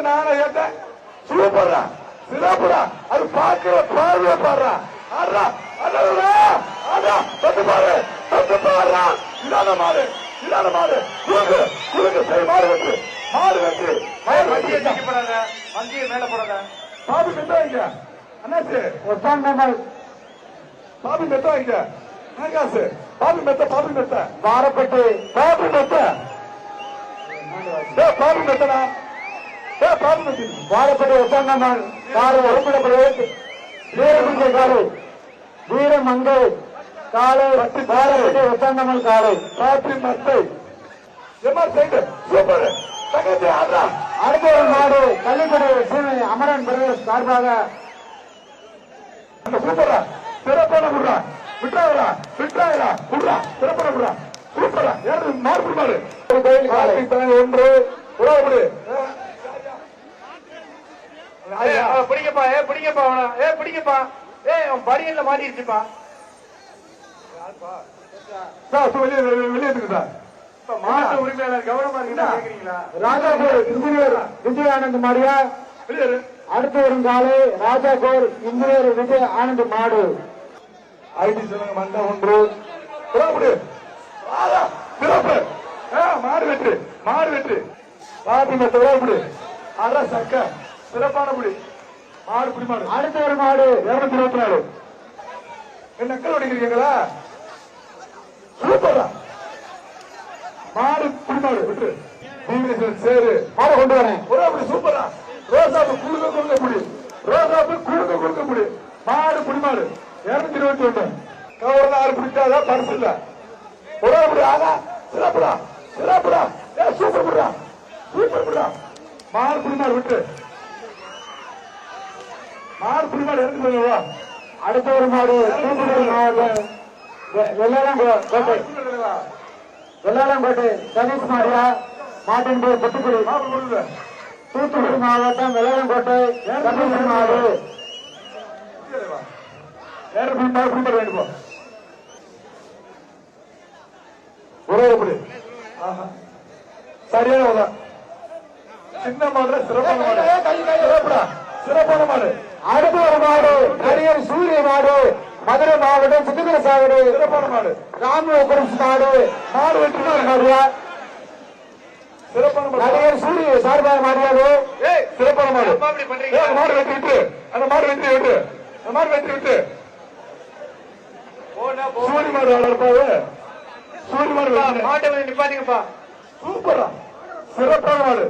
நானே கேட்டேன். சூப்பரா சிறப்புடா. அது பாக்குற பார்வை பாடுறா. ஆடுறா அடடா ஆடா தொட்டு பாரு தொட்டு பாடுறா. இதான மாடு இதான மாடு. குறுக்கு குறுக்கு சரி மாடு வெட்டு மாடு வெட்டு. வண்டியை தூக்கி போடாத, வண்டியை மேல போடாத. பாபி மெத்த வைங்க அண்ணாச்சு. பாபி மெத்த வைங்க காசு. பாபி மெத்த பாபி மெத்த வாரப்பட்டு பாபி மெத்த பாபி மெத்தனா பாபி மெத்தி வாரப்பட்டு ஒப்பந்தங்கள் காலை உறுப்பினர்கள் வீரமங்கை காலை வீரமங்கை காலை வாரப்பட்டு ஒப்பந்தங்கள் காலை பாபி மெத்தை எம்ஆர் சைடு சூப்பர். தங்கச்சி ஆடுறா. அடுத்த ஒரு மாடு கள்ளிக்குடி சீமை அமரன் பிரதேஷ் சார்பாக அந்த சூப்பரா சிறப்பான விடுறா. விட்டாங்களா விட்டாங்களா விடுறா. சிறப்பான விடுறா. சூப்பரா யாரு மாடு மாடு கோயில் காலை ஒன்று உறவுபடி பிடிக்கப்பா. பிடிக்கப்பா அவனா. பிடிக்கப்பா. அவன் படியில மாட்டிருச்சுப்பா. வெளியேற்றுங்க சார். மாட்டு உரிமையாளர் கவனமா இருக்கீங்களா? ராஜாபூர் இன்ஜினியர் விஜய் ஆனந்த் மாடியா வெளியேறு. அடுத்து வரும் காலை ராஜாபூர் இன்ஜினியர் விஜய் ஆனந்த் மாடு. ஐடி சொல்லுங்க மண்டை ஒன்று உறவுபடி சிறப்பு. மாடு வெற்றி மாடு வெற்றி. பாட்டி மத்த உறவுபடி அரை சக்க சிறப்பான புடி மாடு புடி மாடு. அடுத்து ஒரு மாடு 224 என்ன அக்கல் ஓடிக்கிறீங்களா? சூப்பரா மாடு புடி மாடு விட்டு சேரு மாடு கொண்டு வரேன். உறவுபடி சூப்பரா. ரோசாப்பு குழுக்க குழுக்க புடி ரோசாப்பு குழுக்க குழுக்க புடி மாடு புடி மாடு 221 கவர்ல ஆறு பிடிச்சாதான் பரிசு இல்ல. உறவுபடி ஆகா சிறப்புடா சிறப்புடா. Super புடுறா super புடுறா. மாடு புடி மாடு விட்டு மாடு புடி மாடு எடுத்து போவா. அடுத்த ஒரு மாடு தூத்துக்குடி மாவட்டம் வெள்ளாளங்கோட்டை வெள்ளாளங்கோட்டை சதீஷ் மாடியா மாட்டின் பேர் புத்துக்குடி. தூத்துக்குடி மாவட்டம் வெள்ளாளங்கோட்டை சதீஷ் மாடு. வேண்டும் உறவுபடி சரியான உதா. சின்ன மாடு சிறப்பான மாடு சிறப்புடா சிறப்பான மாடு. அடுத்து ஒரு மாடு நடிகர் சூரிய மாடு மதுரை மாவட்டம் சித்துக்குடி சாகடு சிறப்பான மாடு. ராமபுரம் மாடு. மாடு வெற்றி மாடியா சிறப்பான மாடு. நடிகர் சூரிய சார்பாக மாடியாது சிறப்பான மாடு. மாடு வெற்றி விட்டு அந்த மாடு வெற்றி விட்டு அந்த மாடு வெற்றி விட்டு சூரிய மாடு வளர்ப்பாரு. சூரிய மாடு மாட்டை நிப்பாட்டிங்கப்பா. சூப்பரா சிறப்பான மாடு.